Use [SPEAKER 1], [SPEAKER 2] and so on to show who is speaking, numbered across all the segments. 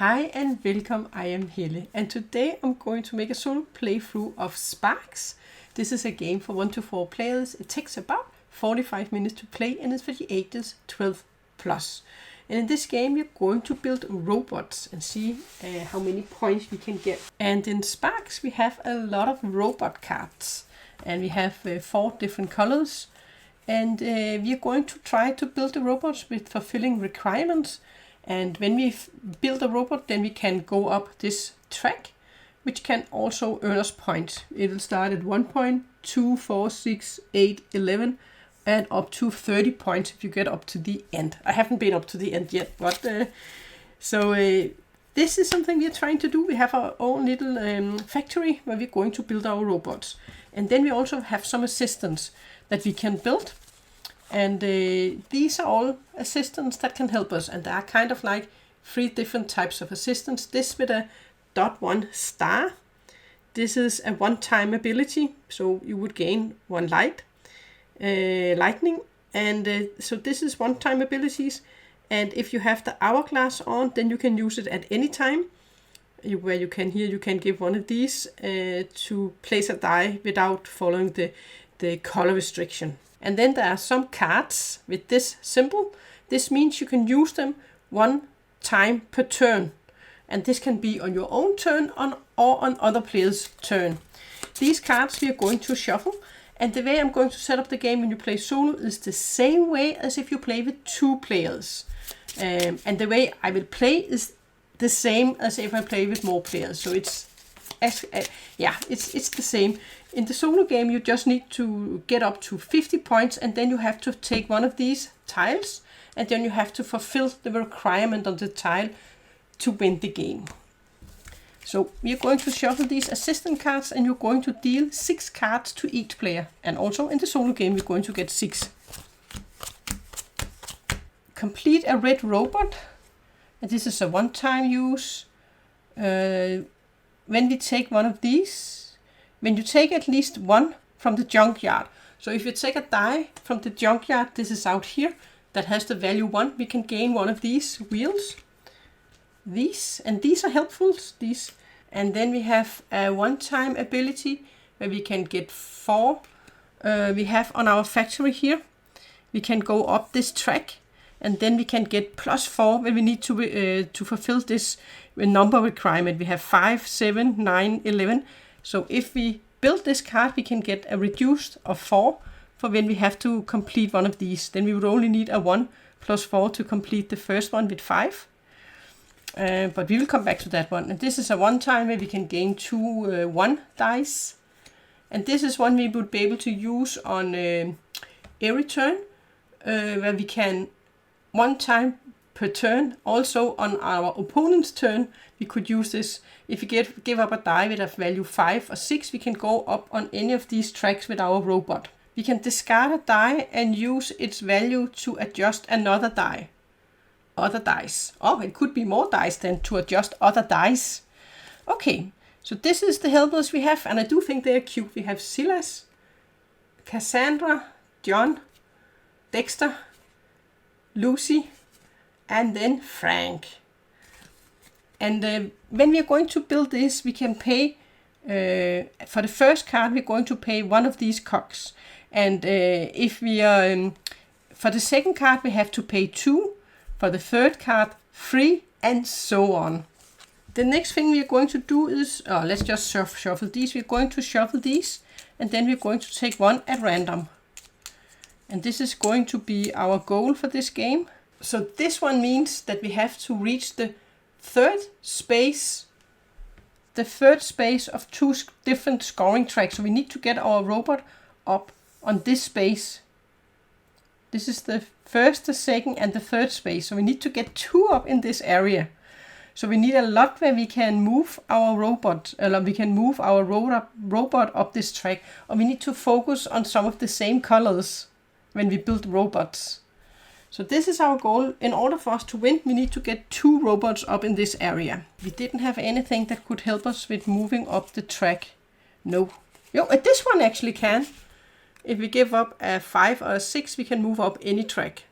[SPEAKER 1] Hi and welcome, I am Helle, and today I'm going to make a solo playthrough of Sparks. This is a game for 1 to 4 players. It takes about 45 minutes to play and it's for the ages 12 plus. And in this game we're going to build robots and see how many points we can get. And in Sparks we have a lot of robot cards and we have 4 different colors. And we are going to try to build the robots with fulfilling requirements. And when we build a robot, then we can go up this track, which can also earn us points. It will start at 1 point, 2, 4, 6, 8, 11, and up to 30 points if you get up to the end. I haven't been up to the end yet, but this is something we are trying to do. We have our own little factory where we're going to build our robots. And then we also have some assistants that we can build. And these are all assistants that can help us, and there are kind of like 3 different types of assistants. This with a .1 star. This is a one-time ability, so you would gain 1 lightning. And so this is one-time abilities. And if you have the hourglass on, then you can use it at any time. Where you can give one of these to place a die without following the color restriction. And then there are some cards with this symbol. This means you can use them 1 time per turn. And this can be on your own turn or on other players' turn. These cards we are going to shuffle. And the way I'm going to set up the game when you play solo is the same way as if you play with 2 players. And the way I will play is the same as if I play with more players. So it's the same. In the solo game, you just need to get up to 50 points, and then you have to take one of these tiles, and then you have to fulfill the requirement on the tile to win the game. So we are going to shuffle these assistant cards, and you're going to deal 6 cards to each player. And also in the solo game, you're going to get 6. Complete a red robot. And this is a one-time use. When we take one of these, when you take at least 1 from the junkyard. So if you take a die from the junkyard, this is out here, that has the value 1, we can gain 1 of these wheels. These are helpful. These. And then we have a one-time ability where we can get 4. We have on our factory here, we can go up this track. And then we can get +4 when we need to fulfill this number requirement. We have 5, 7, 9, 11. So if we build this card, we can get a reduced of 4 for when we have to complete one of these. Then we would only need a 1 + 4 to complete the first one with 5. But we will come back to that one. And this is a one-time where we can gain 2 1 dice. And this is one we would be able to use on every turn, where we can 1 time per turn. Also on our opponent's turn, we could use this. If we give up a die with a value 5 or 6, we can go up on any of these tracks with our robot. We can discard a die and use its value to adjust another die. Other dice. Oh, it could be more dice than to adjust other dice. Okay, so this is the helpers we have, and I do think they are cute. We have Silas, Cassandra, John, Dexter, Lucy, and then Frank. And when we are going to build this, we can pay, for the first card, we're going to pay 1 of these cogs. And if we are, for the second card, we have to pay 2. For the third card, 3, and so on. The next thing we are going to do is, let's just shuffle these. We're going to shuffle these, and then we're going to take 1 at random. And this is going to be our goal for this game. So this one means that we have to reach the third space of 2 different scoring tracks. So we need to get our robot up on this space. This is the first, the second, and the third space. So we need to get 2 up in this area. So we need a lot where we can move our robot, robot up this track. Or we need to focus on some of the same colors when we build robots. So this is our goal. In order for us to win, we need to get 2 robots up in this area. We didn't have anything that could help us with moving up the track. No. This one actually can. If we give up a 5 or a 6, we can move up any track.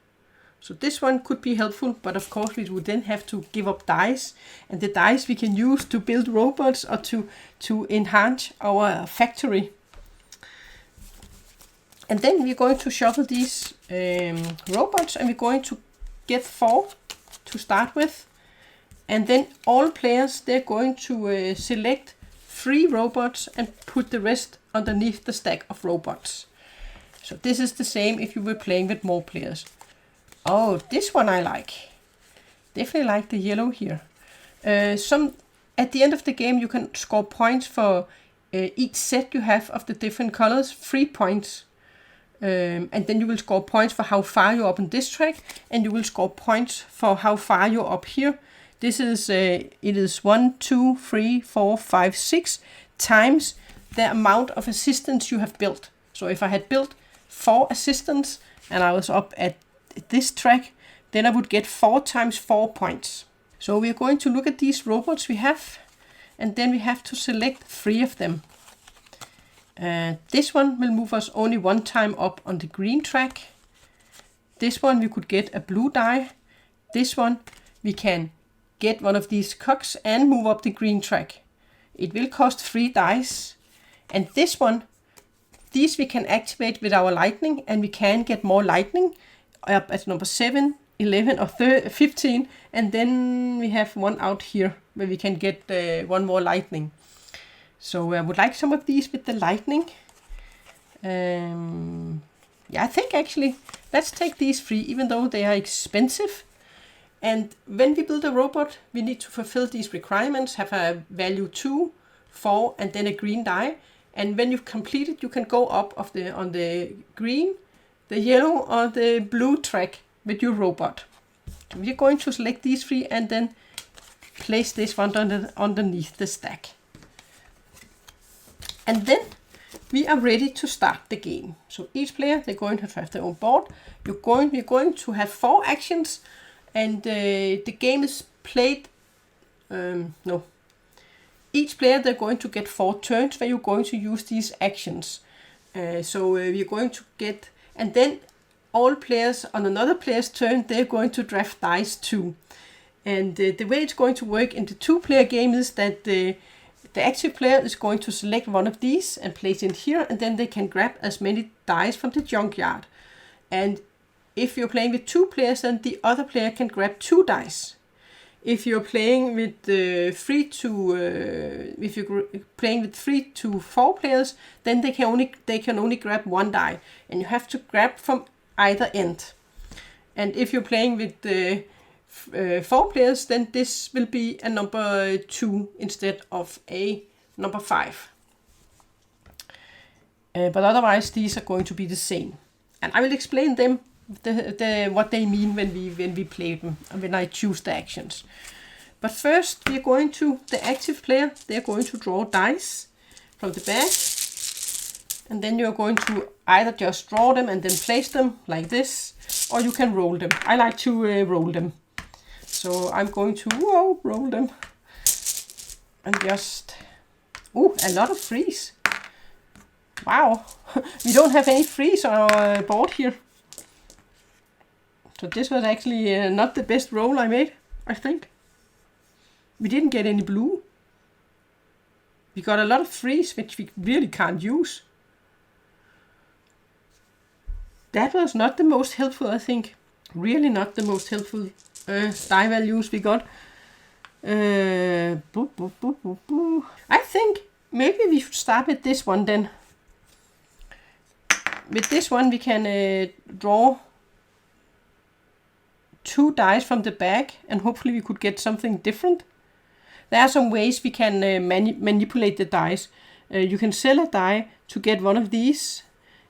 [SPEAKER 1] So this one could be helpful, but of course we would then have to give up dice, and the dice we can use to build robots or to enhance our factory. And then we're going to shuffle these robots, and we're going to get 4 to start with. And then all players, they're going to select 3 robots and put the rest underneath the stack of robots. So this is the same if you were playing with more players. Oh, this one I like. Definitely like the yellow here. At the end of the game, you can score points for each set you have of the different colors, 3 points. And then you will score points for how far you're up on this track, and you will score points for how far you're up here. This is, it is 1, 2, 3, 4, 5, 6 times the amount of assistants you have built. So if I had built 4 assistants and I was up at this track, then I would get 4 times 4 points. So we're going to look at these robots we have, and then we have to select 3 of them. This one will move us only 1 time up on the green track. This one we could get a blue die. This one we can get one of these cogs and move up the green track. It will cost 3 dice. And this one, these we can activate with our lightning, and we can get more lightning up at number 7, 11 or 15. And then we have one out here where we can get 1 more lightning. So I would like some of these with the lightning. Yeah, I think actually, let's take these 3, even though they are expensive. And when we build a robot, we need to fulfill these requirements, have a value 2, 4, and then a green die. And when you've completed, you can go up on the green, the yellow, or the blue track with your robot. So we're going to select these 3 and then place this one underneath the stack. And then we are ready to start the game. So each player, they're going to have their own board. We're going to have 4 actions, and the game is played. Each player, they're going to get 4 turns where you're going to use these actions. So we're going to get, and then all players on another player's turn, they're going to draft dice too. And the way it's going to work in the 2-player game is that the active player is going to select one of these and place it here, and then they can grab as many dice from the junkyard. And if you're playing with 2 players, then the other player can grab 2 dice. If you're playing with 3 to 4 players, then they can only grab 1 die, and you have to grab from either end. And if you're playing with 4 players, then this will be a number 2 instead of a number 5. But otherwise, these are going to be the same. And I will explain them, what they mean when we play them, and when I choose the actions. But first, we are going to, the active player, they're going to draw dice from the bag. And then you're going to either just draw them and then place them like this, or you can roll them. I like to roll them. So I'm going to roll them and just, a lot of threes. Wow, we don't have any threes on our board here. So this was actually not the best roll I made, I think. We didn't get any blue. We got a lot of threes, which we really can't use. That was not the most helpful, I think. Really not the most helpful die values we got. I think maybe we should start with this one then. With this one we can draw 2 dice from the bag, and hopefully we could get something different. There are some ways we can manipulate the dice. You can sell a die to get one of these,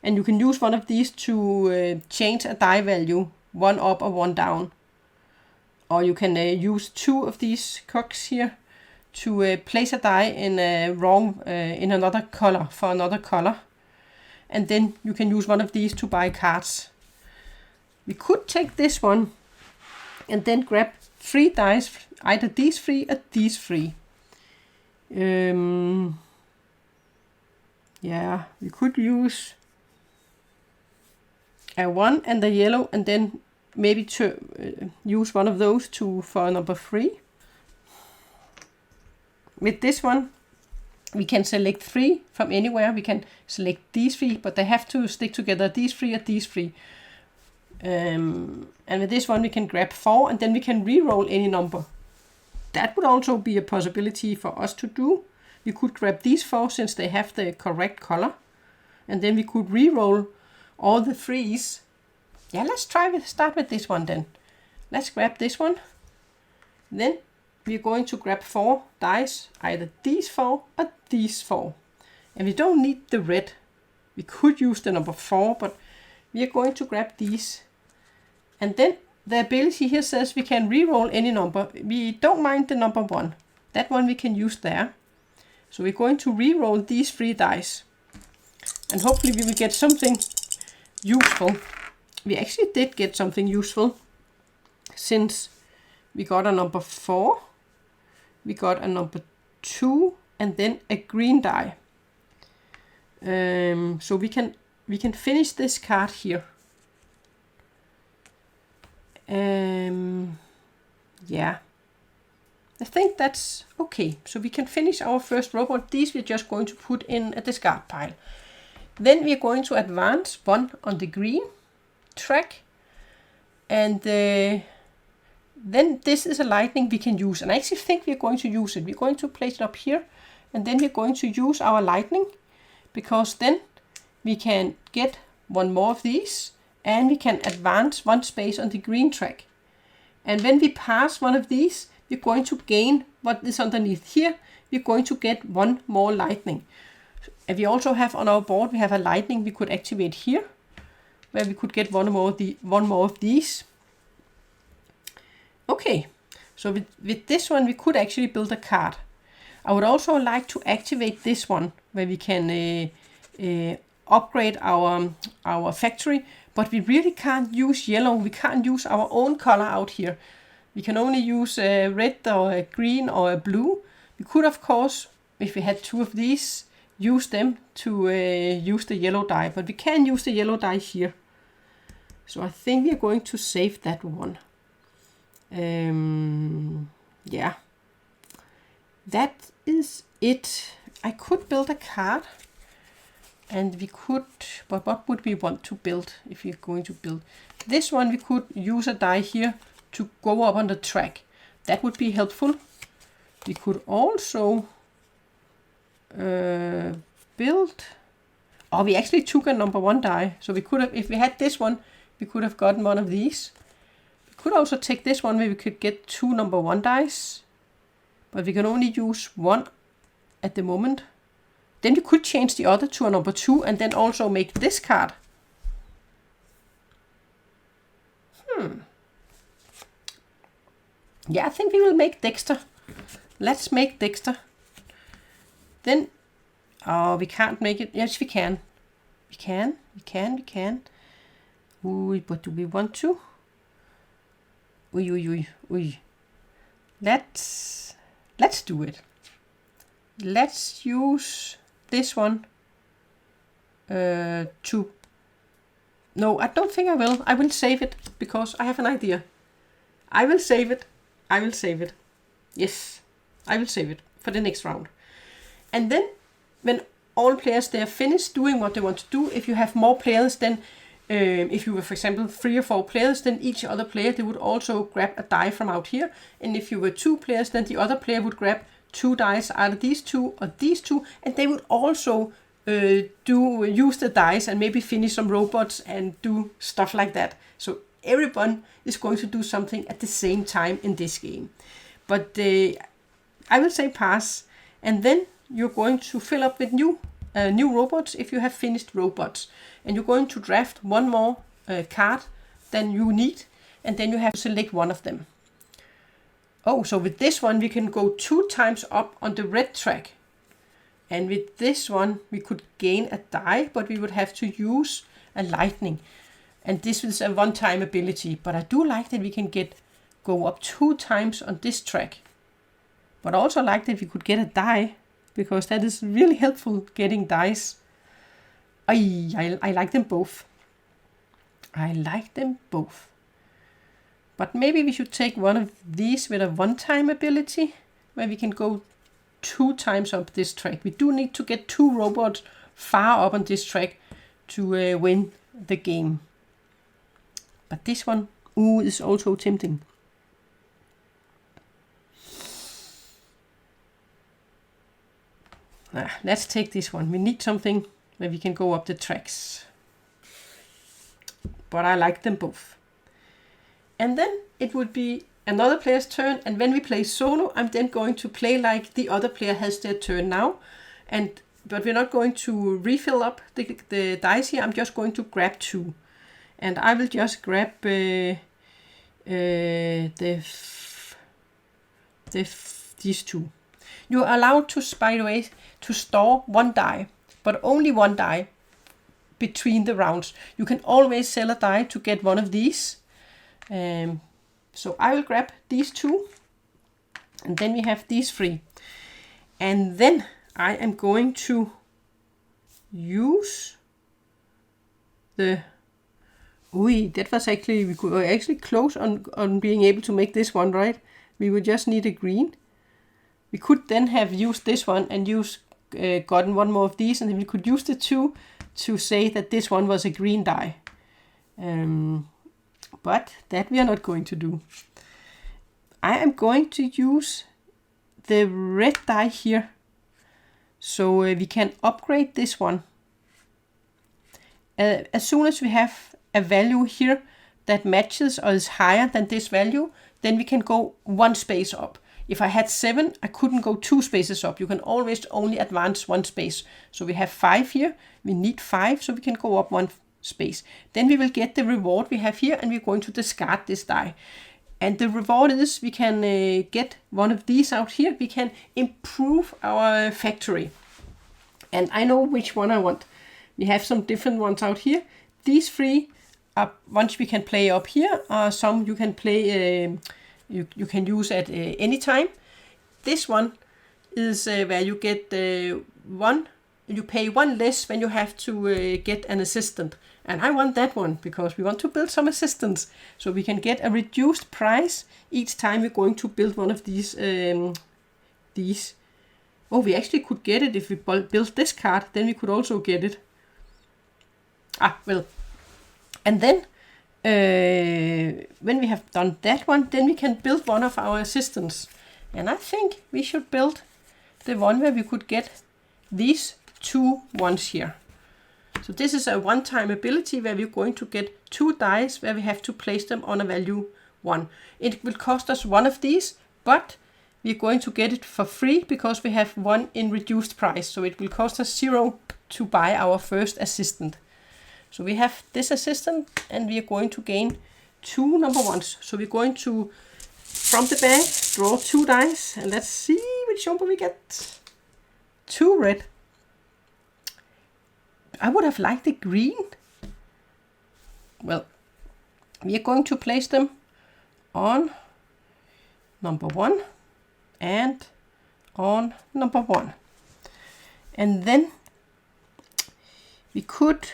[SPEAKER 1] and you can use one of these to change a die value, 1 up or 1 down. Or you can use 2 of these cogs here to place a die in in another color, for another color. And then you can use one of these to buy cards. We could take this one and then grab 3 dice, either these 3 or these 3. Yeah, we could use a 1 and the yellow, and then maybe to use one of those for number 3. With this one, we can select 3 from anywhere. We can select these 3, but they have to stick together, these 3 or these 3. And with this one, we can grab 4, and then we can re-roll any number. That would also be a possibility for us to do. We could grab these 4 since they have the correct color. And then we could re-roll all the 3s. Yeah, let's start with this one then. Let's grab this one. Then we're going to grab 4 dice, either these 4 or these 4. And we don't need the red. We could use the number 4, but we are going to grab these. And then the ability here says we can re-roll any number. We don't mind the number 1. That one we can use there. So we're going to re-roll these 3 dice. And hopefully we will get something useful. We actually did get something useful, since we got a number 4, we got a number 2, and then a green die. So we can finish this card here. Yeah, I think that's okay. So we can finish our first robot. These we're just going to put in a discard pile. Then we're going to advance 1 on the green track, and then this is a lightning we can use, and I actually think we're going to use it. We're going to place it up here, and then we're going to use our lightning, because then we can get 1 more of these, and we can advance 1 space on the green track. And when we pass one of these, we're going to gain what is underneath here. We're going to get 1 more lightning. And we also have on our board, we have a lightning we could activate here, where we could get one more of these. Okay, so with this one, we could actually build a card. I would also like to activate this one, where we can upgrade our factory, but we really can't use yellow. We can't use our own color out here. We can only use a red or a green or a blue. We could, of course, if we had 2 of these, use them to use the yellow die, but we can use the yellow die here. So I think we are going to save that one. Yeah, that is it. I could build a card, and we could, but what would we want to build if we're going to build this one? We could use a die here to go up on the track. That would be helpful. We could also build, oh, we actually took a number 1 die, so we could have, if we had this one, we could have gotten one of these. We could also take this one where we could get 2 number 1 dice, but we can only use 1 at the moment. Then we could change the other to a number 2 and then also make this card. Yeah, I think we will make Dexter. Let's make Dexter. Then, oh, we can't make it. Yes, we can. We can. Ooh, but do we want to? Ooh. Let's do it. Let's use this one to... No, I don't think I will. I will save it because I have an idea. I will save it. Yes, I will save it for the next round. And then when all players, they are finished doing what they want to do, if you have more players, then if you were, for example, 3 or 4 players, then each other player, they would also grab a die from out here. And if you were 2 players, then the other player would grab 2 dice, either these 2 or these 2, and they would also use the dice and maybe finish some robots and do stuff like that. So everyone is going to do something at the same time in this game. But I will say pass, and then you're going to fill up with new robots if you have finished robots, and you're going to draft 1 more card than you need, and then you have to select one of them. Oh, so with this one we can go 2 times up on the red track, and with this one we could gain a die, but we would have to use a lightning, and this is a one-time ability. But I do like that we can go up 2 times on this track, but I also like that we could get a die, because that is really helpful, getting dice. I like them both. But maybe we should take one of these with a one-time ability, where we can go 2 times up this track. We do need to get 2 robots far up on this track to win the game. But this one, is also tempting. Let's take this one. We need something where we can go up the tracks. But I like them both. And then it would be another player's turn, and when we play solo, I'm then going to play like the other player has their turn now. But we're not going to refill up the dice here. I'm just going to grab 2. And I will just grab these 2. You are allowed to, by the way, to store 1 die, but only 1 die between the rounds. You can always sell a die to get one of these. So I will grab these 2, and then we have these 3. And then I am going to use the... that was actually, we were actually close on being able to make this one, right? We would just need a green. We could then have used this one and gotten one more of these, and then we could use the 2 to say that this one was a green die. But that we are not going to do. I am going to use the red die here, so we can upgrade this one. As soon as we have a value here that matches or is higher than this value, then we can go 1 space up. If I had 7, I couldn't go 2 spaces up. You can always only advance 1 space. So we have 5 here. We need 5, so we can go up 1 space. Then we will get the reward we have here, and we're going to discard this die. And the reward is we can get one of these out here. We can improve our factory. And I know which one I want. We have some different ones out here. These 3 are ones we can play up here. Some you can play, you can use at any time. This one is where you get 1. You pay 1 less when you have to get an assistant. And I want that one because we want to build some assistants. So we can get a reduced price each time we're going to build one of these. Oh, we actually could get it if we built this card. Then we could also get it. Well. And then when we have done that one, then we can build one of our assistants. And I think we should build the one where we could get these 2 ones here. So this is a one-time ability where we're going to get 2 dice where we have to place them on a value 1. It will cost us 1 of these, but we're going to get it for free because we have 1 in reduced price. So it will cost us 0 to buy our first assistant. So we have this assistant, and we are going to gain 2 number 1s. So we're going to, from the bag, draw 2 dice, and let's see which number we get. 2 red. I would have liked the green. Well, we are going to place them on number 1 and on number 1. And then we could,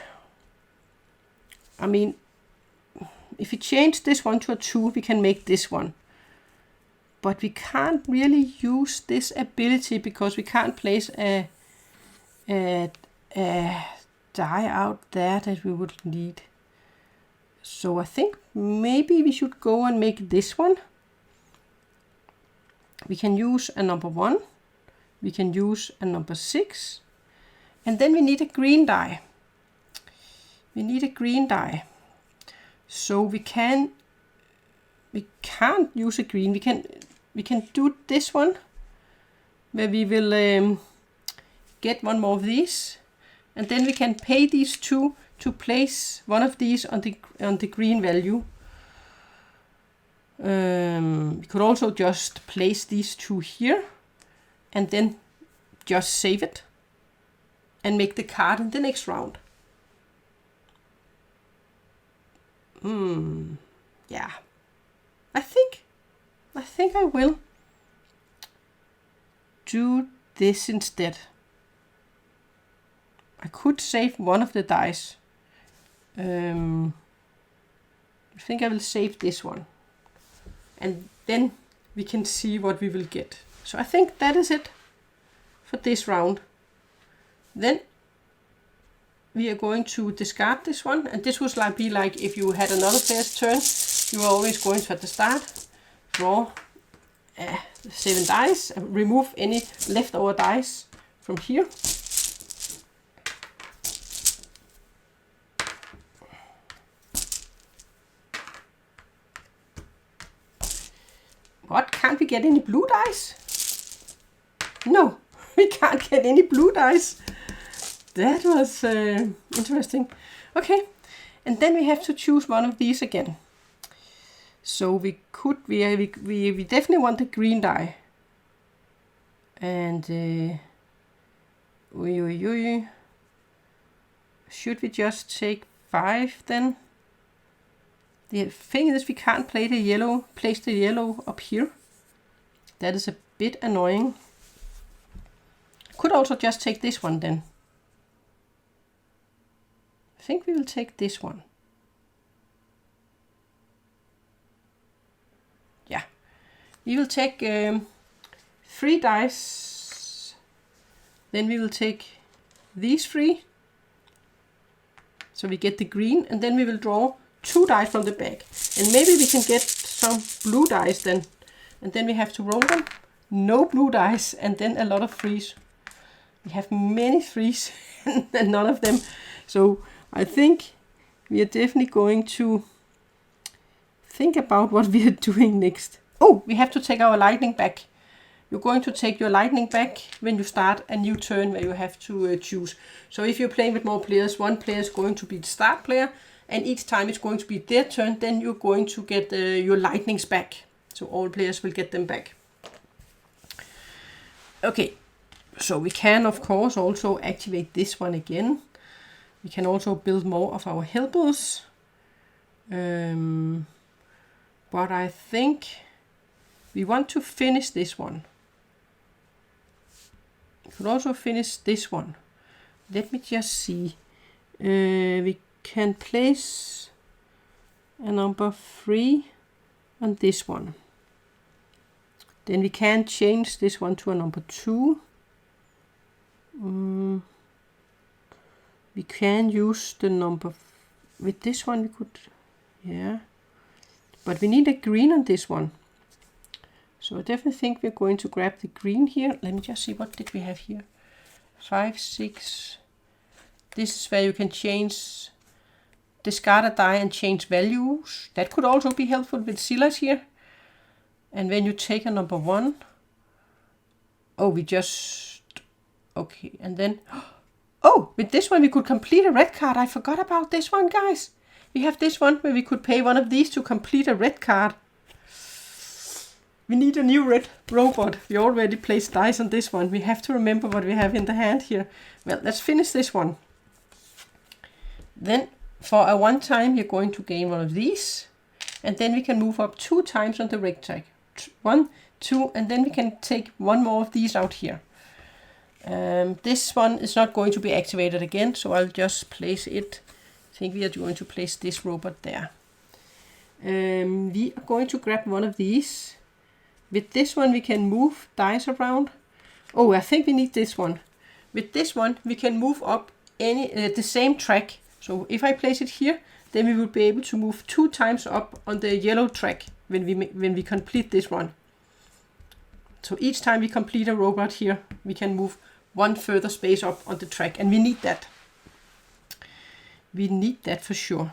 [SPEAKER 1] if we change this one to a 2, we can make this one. But we can't really use this ability because we can't place a die out there that we would need. So I think maybe we should go and make this one. We can use a number 1. We can use a number 6. And then we need a green die. We need a green die. So we can't use a green. We can do this one where we will get 1 more of these. And then we can pay these 2 to place one of these on the green value. We could also just place these 2 here and then just save it and make the card in the next round. Yeah. I think I will do this instead. I could save one of the dice. I think I will save this one. and then we can see what we will get. So I think that is it for this round. Then we are going to discard this one, and this would be like if you had another player's turn, you are always going to at the start draw 7 dice and remove any leftover dice from here. What, can't we get any blue dice? No, we can't get any blue dice. That was interesting. Okay, and then we have to choose one of these again. So we definitely want the green die. And should we just take 5 then? The thing is we can't place the yellow up here. That is a bit annoying. Could also just take this one then. I think we will take this one. Yeah, we will take 3 dice. Then we will take these 3. So we get the green, and then we will draw 2 dice from the bag. And maybe we can get some blue dice then. And then we have to roll them. No blue dice, and then a lot of 3s. We have many 3s and none of them. So I think we are definitely going to think about what we are doing next. Oh, we have to take our lightning back. You're going to take your lightning back when you start a new turn where you have to choose. So if you're playing with more players, one player is going to be the start player, and each time it's going to be their turn, then you're going to get your lightnings back. So all players will get them back. Okay, so we can of course also activate this one again. We can also build more of our helpers. But I think we want to finish this one. We could also finish this one. Let me just see. We can place a number 3 on this one. Then we can change this one to a number 2. We can use the number with this one. We could, yeah, but we need a green on this one. So I definitely think we're going to grab the green here. Let me just see, what did we have here? 5, 6. This is where you can change, discard a die and change values. That could also be helpful with Silas here. And when you take a number 1, oh, we just, okay, and then, oh, with this one we could complete a red card. I forgot about this one, guys. We have this one where we could pay one of these to complete a red card. We need a new red robot. We already placed dice on this one. We have to remember what we have in the hand here. Well, let's finish this one. Then for a 1 time you're going to gain one of these. And then we can move up 2 times on the red tag. 1, 2, and then we can take 1 more of these out here. This one is not going to be activated again, so I'll just place it. I think we are going to place this robot there. We are going to grab one of these. With this one we can move dice around. Oh, I think we need this one. With this one we can move up the same track. So if I place it here, then we will be able to move 2 times up on the yellow track when we complete this one. So each time we complete a robot here, we can move 1 further space up on the track, and we need that. We need that for sure.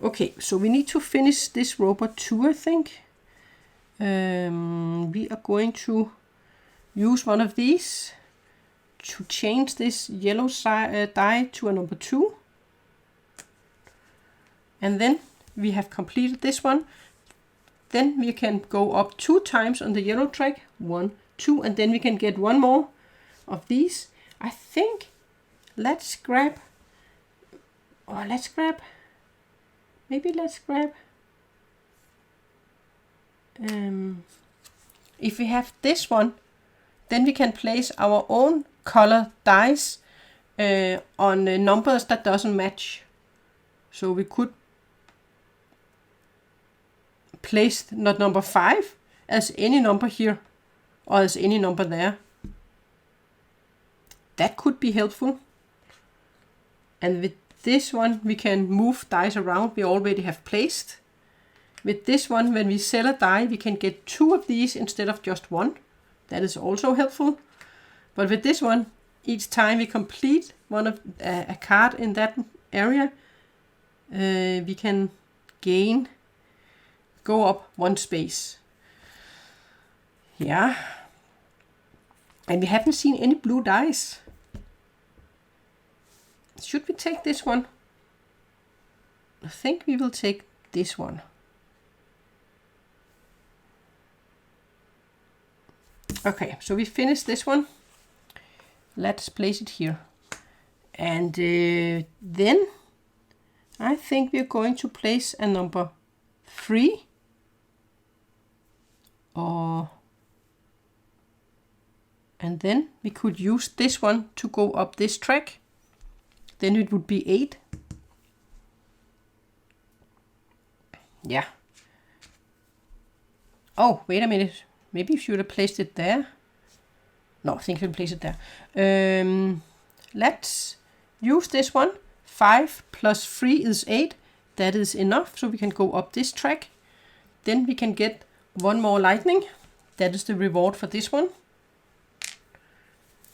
[SPEAKER 1] Okay, so we need to finish this robot too, I think. We are going to use one of these to change this yellow die to a number 2. And then we have completed this one. Then we can go up 2 times on the yellow track. 1, 2, and then we can get 1 more of these. I think let's grab, if we have this one, then we can place our own color dice on numbers that doesn't match. So we could placed not number 5 as any number here or as any number there. That could be helpful. And with this one, we can move dice around we already have placed. With this one, when we sell a die, we can get 2 of these instead of just 1. That is also helpful. But with this one, each time we complete one of a card in that area, we can go up 1 space. Yeah. And we haven't seen any blue dice. Should we take this one? I think we will take this one. Okay, so we finished this one. Let's place it here. And then I think we're going to place a number 3. And then we could use this one to go up this track. Then it would be 8. Yeah. Oh, wait a minute. Maybe you should have placed it there. No, I think we'll place it there. Let's use this one. 5 plus 3 is 8. That is enough, so we can go up this track. Then we can get 1 more lightning. That is the reward for this one.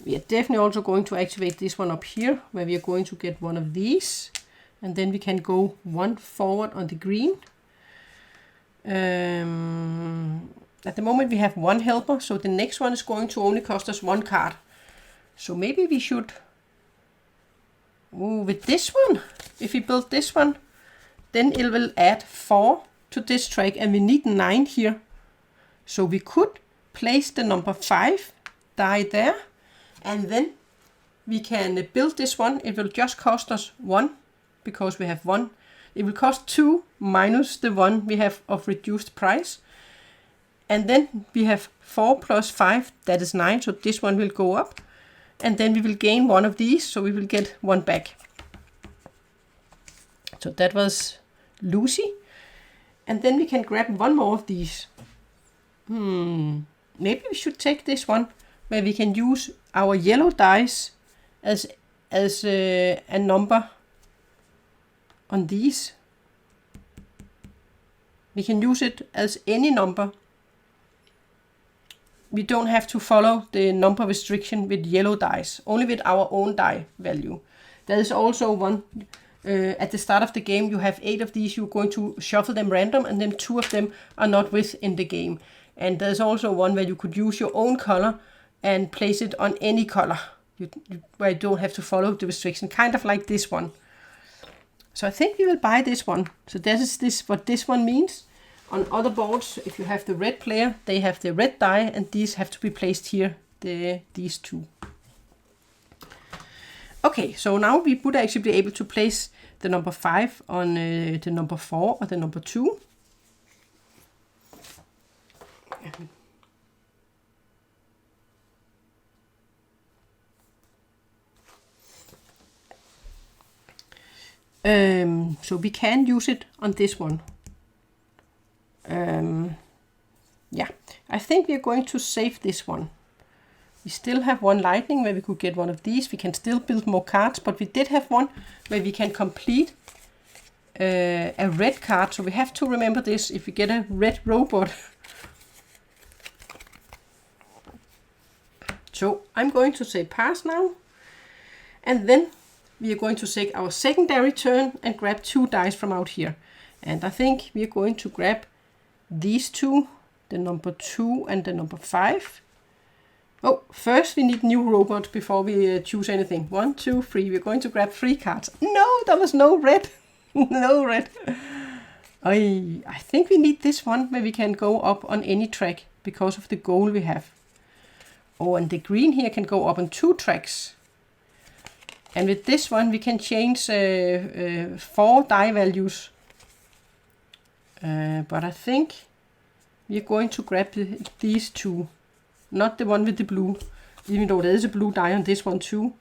[SPEAKER 1] We are definitely also going to activate this one up here, where we are going to get 1 of these. And then we can go 1 forward on the green. At the moment we have 1 helper, so the next one is going to only cost us 1 card. So maybe we should... Ooh, with this one, if we build this one, then it will add 4 to this track, and we need 9 here. So we could place the number 5 die there, and then we can build this one. It will just cost us 1, because we have 1. It will cost 2 minus the 1 we have of reduced price. And then we have 4 plus 5, that is 9, so this one will go up. And then we will gain 1 of these, so we will get 1 back. So that was Lucy. And then we can grab 1 more of these. Maybe we should take this one, where we can use our yellow dice as a number on these. We can use it as any number. We don't have to follow the number restriction with yellow dice, only with our own die value. There is also one, at the start of the game, you have 8 of these, you're going to shuffle them random, and then 2 of them are not within the game. And there's also one where you could use your own color and place it on any color, where you don't have to follow the restriction, kind of like this one. So I think we will buy this one. So that is what this one means. On other boards, if you have the red player, they have the red die, and these have to be placed here, these 2. Okay, so now we would actually be able to place the number 5 on the number 4 or the number 2. So we can use it on this one. Yeah, I think we are going to save this one. We still have 1 lightning where we could get 1 of these. We can still build more cards, but we did have 1 where we can complete a red card. So we have to remember this if we get a red robot. So I'm going to say pass now. And then we are going to take our secondary turn and grab 2 dice from out here. And I think we are going to grab these 2, the number 2 and the number 5. Oh, first we need new robots before we choose anything. 1, 2, 3. We're going to grab 3 cards. No, there was no red. No red. I think we need this one where we can go up on any track because of the goal we have. Oh, and the green here can go up on 2 tracks. And with this one we can change 4 die values. But I think we're going to grab these 2. Not the one with the blue, even though there is a blue die on this one too.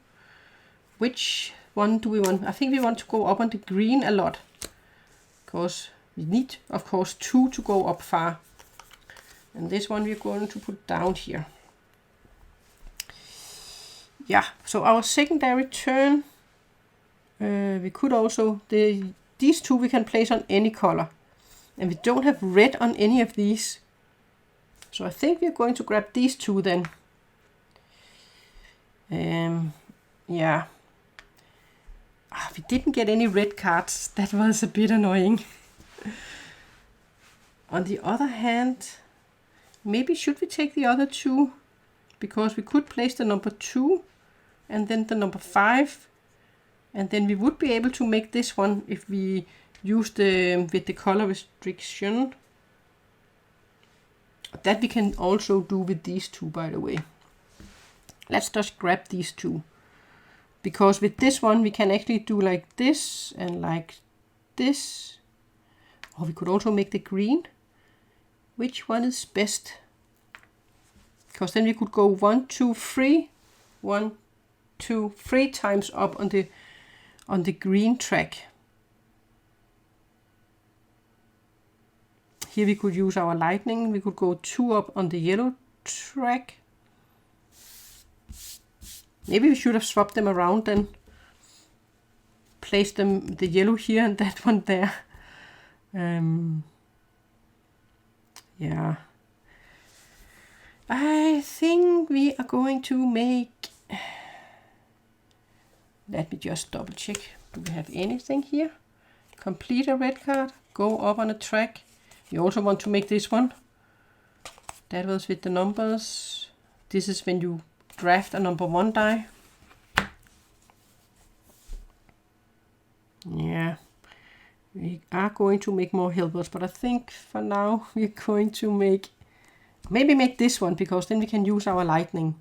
[SPEAKER 1] Which one do we want? I think we want to go up on the green a lot, because We need, of course, 2 to go up far. And this one we're going to put down here. Yeah, so our secondary turn, we could also, these 2 we can place on any color. And we don't have red on any of these. So I think we're going to grab these 2 then. Yeah. We didn't get any red cards. That was a bit annoying. On the other hand, maybe should we take the other 2? Because we could place the number 2 and then the number 5. And then we would be able to make this one if we use with the color restriction. That we can also do with these 2, by the way. Let's just grab these 2. Because with this one we can actually do like this and like this. Or we could also make the green. Which one is best? Because then we could go 1, 2, 3. 1, 2, 3 times up on the green track. Here we could use our lightning. We could go 2 up on the yellow track. Maybe we should have swapped them around then. Place them, the yellow here and that one there. Yeah. I think we are going to make... Let me just double check. Do we have anything here? Complete a red card. Go up on a track. You also want to make this one. That was with the numbers. This is when you draft a number 1 die. Yeah. We are going to make more helpers, but I think for now we're going to maybe make this one, because then we can use our lightning.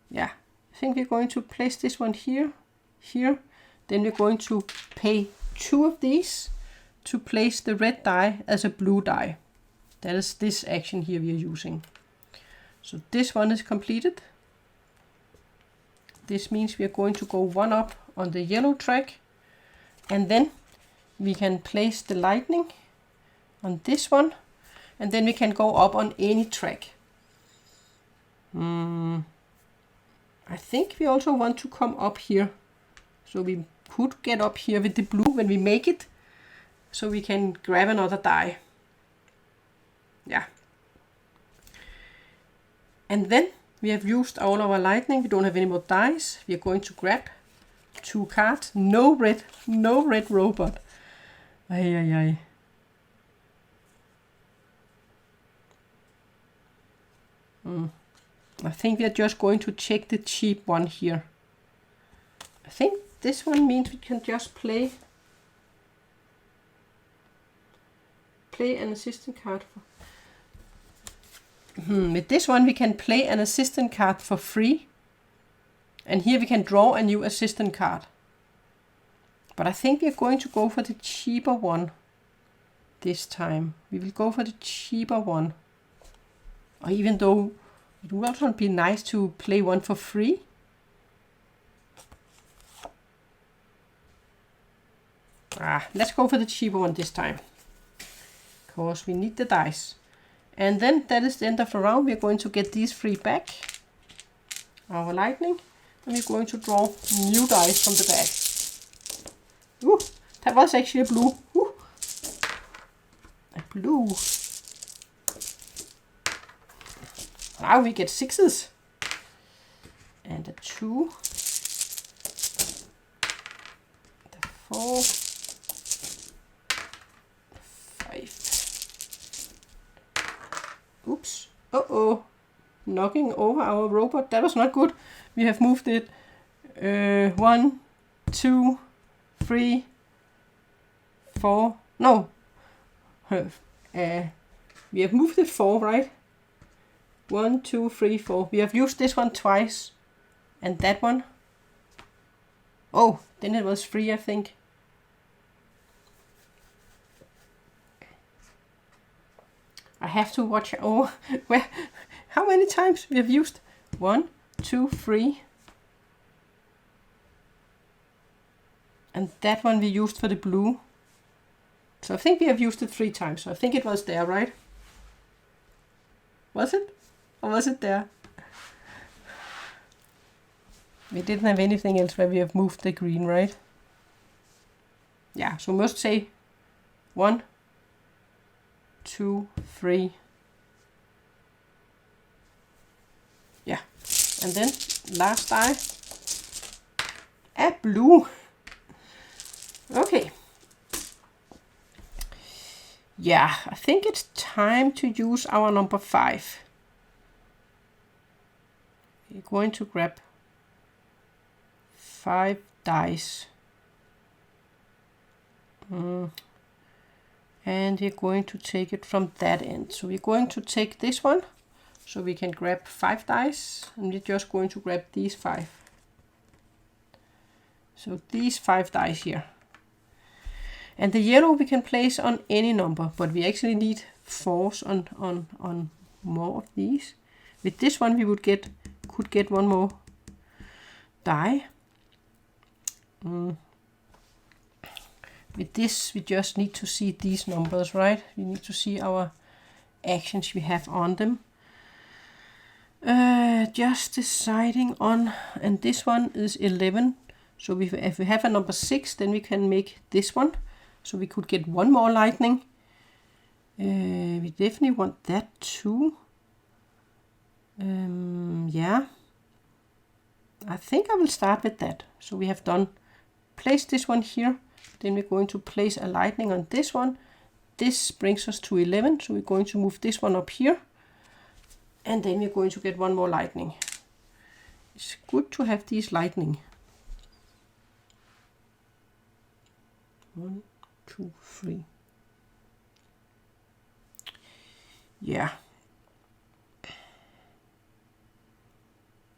[SPEAKER 1] Yeah. I think we're going to place this one here. Then we're going to pay 2 of these to place the red die as a blue die. That is this action here we are using. So this one is completed. This means we are going to go 1 up on the yellow track, and then we can place the lightning on this one, and then we can go up on any track. I think we also want to come up here. So we could get up here with the blue when we make it, so we can grab another die. Yeah. And then we have used all our lightning. We don't have any more dice. We are going to grab 2 cards. No red robot. I think we are just going to check the cheap one here. I think this one means we can just play an assistant card. With this one we can play an assistant card for free. And here we can draw a new assistant card. But I think we are going to go for the cheaper one this time. We will go for the cheaper one. Or even though it would also be nice to play one for free. Let's go for the cheaper one this time. Because we need the dice. And then that is the end of the round. We're going to get these 3 back. Our lightning. And we're going to draw new dice from the bag. Ooh, that was actually a blue. Ooh. A blue. Now we get 6s. And a 2. The 4. 5. Oops. Uh-oh. Knocking over our robot. That was not good. We have moved it 1, 2, 3, 4. No. We have moved it 4, right? 1, 2, 3, 4. We have used this one twice. And that one. Oh, then it was 3, I think. I have to watch. Oh, where? How many times we have used? 1, 2, 3. And that one we used for the blue. So I think we have used it 3 times. So I think it was there, right? Was it? Or was it there? We didn't have anything else where we have moved the green, right? Yeah, so we must say 1, 2, 3. Yeah, and then last die, a blue. Okay. Yeah, I think it's time to use our number 5. We're going to grab 5 dice. And we're going to take it from that end. So we're going to take this one, so we can grab 5 dice, and we're just going to grab these 5. So these 5 dice here. And the yellow we can place on any number, but we actually need 4s on more of these. With this one we could get one more die. With this, we just need to see these numbers, right? We need to see our actions we have on them. Just deciding on, and this one is 11. So if we have a number 6, then we can make this one. So we could get one more lightning. We definitely want that too. Yeah. I think I will start with that. So we have done, place this one here. Then we're going to place a lightning on this one. This brings us to 11. So we're going to move this one up here. And then we're going to get one more lightning. It's good to have these lightning. 1, 2, 3. Yeah.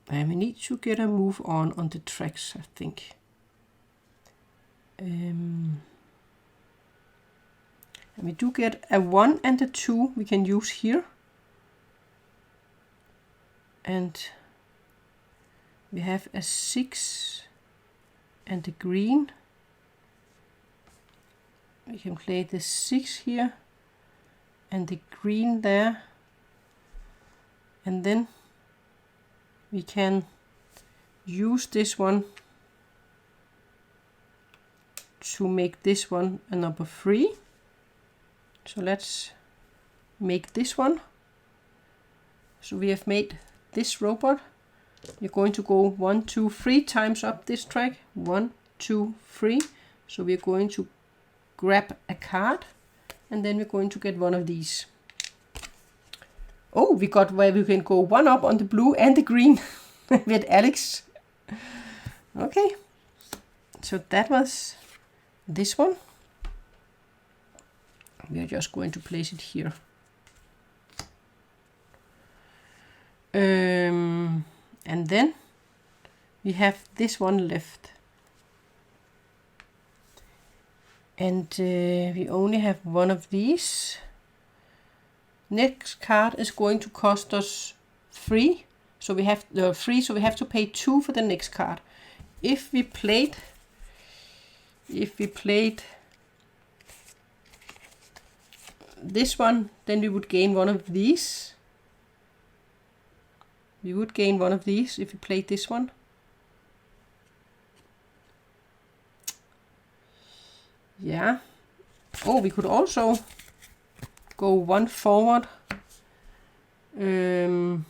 [SPEAKER 1] And we need to get a move on the tracks, I think. And we do get a 1 and a 2 we can use here. And we have a 6 and a green. We can play the 6 here and the green there. And then we can use this one to make this one a number 3. So let's make this one. So we have made this robot. You're going to go 1, 2, 3 times up this track. 1, 2, 3. So we're going to grab a card, and then we're going to get one of these. Oh, we got where we can go 1 up on the blue and the green with Alex. Okay, so that was this one. We are just going to place it here. And then we have this one left. And we only have one of these. Next card is going to cost us 3. So we have 3, so we have to pay 2 for the next card. If we played this one, then we would gain one of these. We would gain one of these if we played this one. Yeah. Oh, we could also go 1 forward on.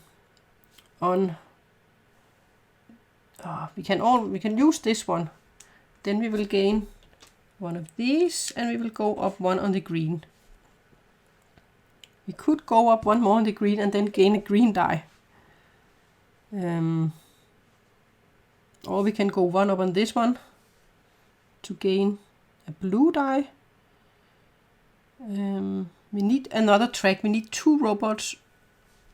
[SPEAKER 1] We can use this one. Then we will gain one of these, and we will go up 1 on the green. We could go up 1 more on the green and then gain a green die. Or we can go 1 up on this one to gain a blue die. We need another track. We need 2 robots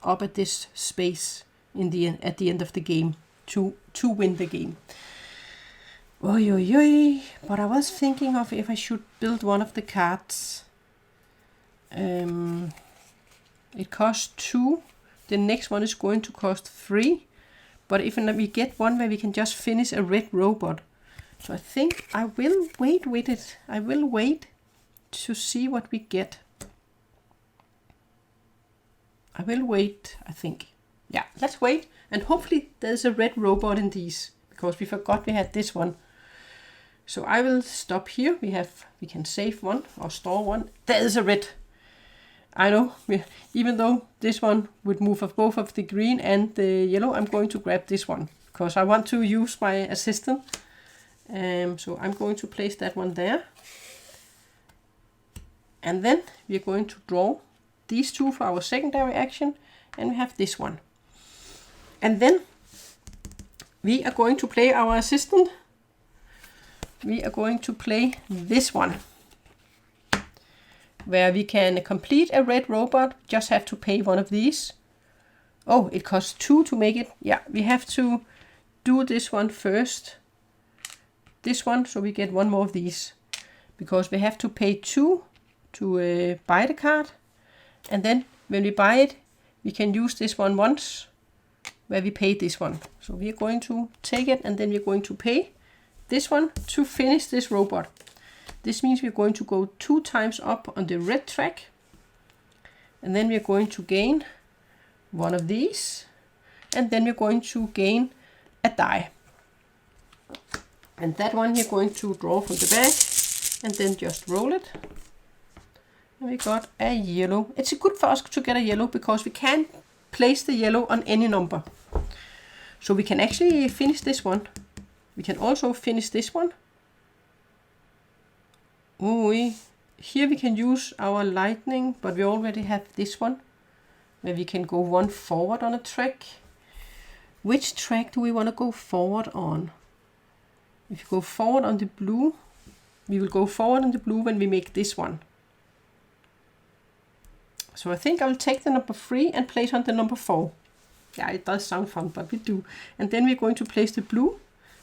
[SPEAKER 1] up at this space at the end of the game to win the game. Oi, oi, oi. But I was thinking of if I should build one of the cards. It costs 2. The next one is going to cost 3. But if we get one where we can just finish a red robot. So I think I will wait with it. I will wait to see what we get. I will wait, I think. Yeah, let's wait. And hopefully there's a red robot in these, because we forgot we had this one. So I will stop here. We can save one or store one. There is a red. I know, even though this one would move of both of the green and the yellow, I'm going to grab this one because I want to use my assistant. So I'm going to place that one there. And then we're going to draw these two for our secondary action, and we have this one. And then we are going to play our assistant. We are going to play this one, where we can complete a red robot, just have to pay one of these. Oh, it costs 2 to make it. Yeah, we have to do this one first. This one, so we get one more of these. Because we have to pay 2 to buy the card. And then when we buy it, we can use this one once, where we paid this one. So we are going to take it, and then we're going to pay this one to finish this robot. This means we're going to go 2 times up on the red track. And then we're going to gain one of these. And then we're going to gain a die. And that one you're going to draw from the back. And then just roll it. And we got a yellow. It's good for us to get a yellow because we can place the yellow on any number. So we can actually finish this one. We can also finish this one. Here we can use our lightning, but we already have this one, where we can go one forward on a track. Which track do we want to go forward on? If you go forward on the blue, we will go forward on the blue when we make this one. So I think I will take the number 3 and place on the number 4. Yeah, it does sound fun, but we do. And then we're going to place the blue.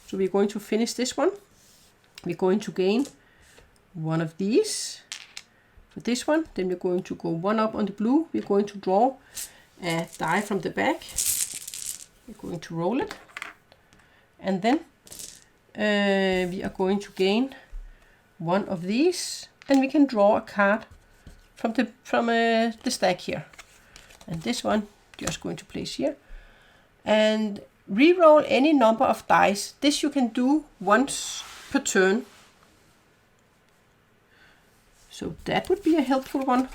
[SPEAKER 1] So we're going to finish this one. We're going to gain one of these for this one. Then we're going to go one up on the blue. We're going to draw a die from the back. We're going to roll it. And then we are going to gain one of these. And we can draw a card from the stack here. And this one just going to place here. And re-roll any number of dice. This you can do once per turn. So that would be a helpful one.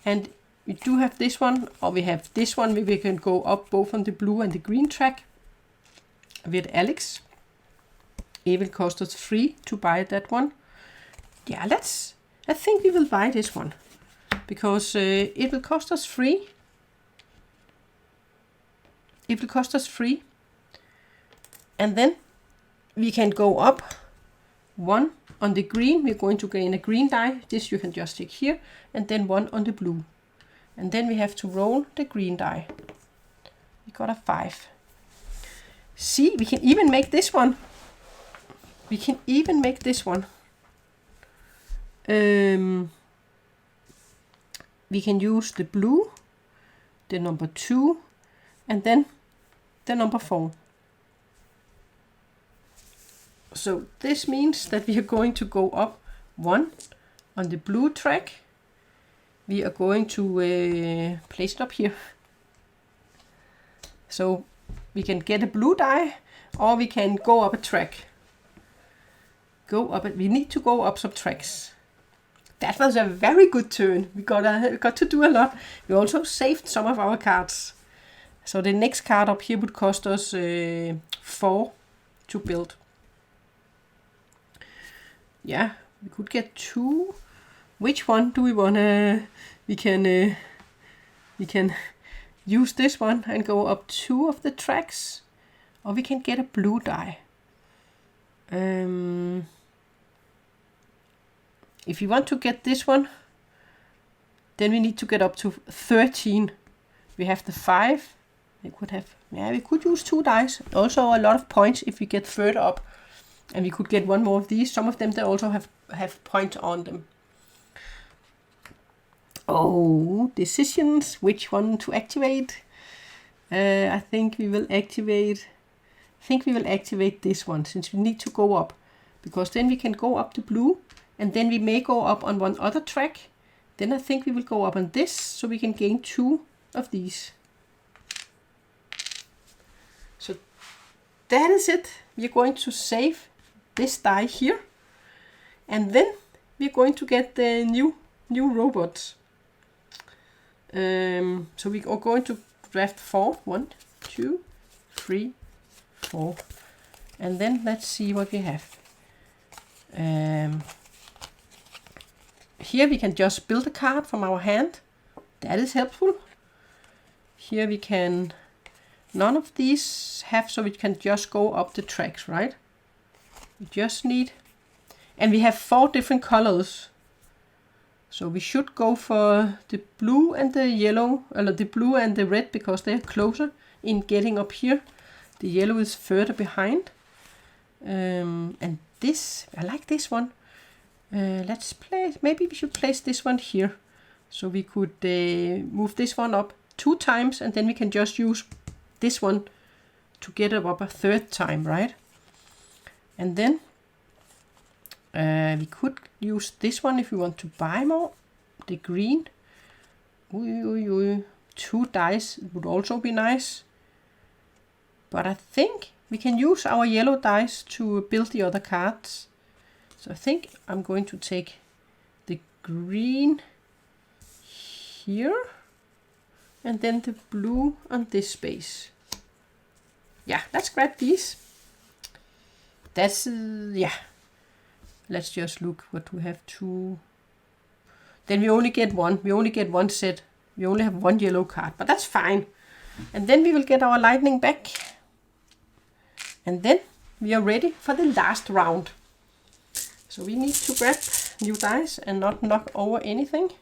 [SPEAKER 1] And we do have this one, or we have this one where we can go up both on the blue and the green track with Alex. It will cost us 3 to buy that one. Yeah, I think we will buy this one because it will cost us 3. It will cost us 3. And then we can go up 1 on the green. We're going to gain a green die. This you can just take here. And then 1 on the blue. And then we have to roll the green die. We got a 5. See, we can even make this one. We can even make this one. We can use the blue, the number 2, and then the number 4. So this means that we are going to go up 1 on the blue track. We are going to place it up here. So we can get a blue die, or we can go up a track. We need to go up some tracks. That was a very good turn. We got to do a lot. We also saved some of our cards. So the next card up here would cost us 4 to build. Yeah, we could get 2. Which one do we wanna? We can use this one and go up 2 of the tracks, or we can get a blue die. If you want to get this one, then we need to get up to 13. We have the 5. We could use 2 dice. Also a lot of points if we get further up. And we could get one more of these. Some of them they also have points on them. Oh, decisions. Which one to activate? I think we will activate this one, since we need to go up. Because then we can go up the blue and then we may go up on one other track. Then I think we will go up on this, so we can gain 2 of these. So that is it. We are going to save this die here, and then we are going to get the new robots. So we are going to draft 4. 1, 2, 3, 4, and then let's see what we have. Here we can just build a card from our hand. That is helpful. Here we can, none of these have, so we can just go up the tracks, right? We just need, and we have 4 different colors. So we should go for the blue and the yellow, or the blue and the red, because they are closer in getting up here. The yellow is further behind. And this, I like this one. Let's place, maybe we should place this one here. So we could move this one up 2 times, and then we can just use this one to get it up a 3rd time, right? And then we could use this one if we want to buy more. The green. 2 dice would also be nice. But I think we can use our yellow dice to build the other cards. So I think I'm going to take the green here, and then the blue on this space. Yeah, let's grab these. That's, yeah. Let's just look what we have to. Then we only get 1. We only get 1 set. We only have 1 yellow card, but that's fine. And then we will get our lightning back. And then we are ready for the last round. So we need to grab new dice and not knock over anything.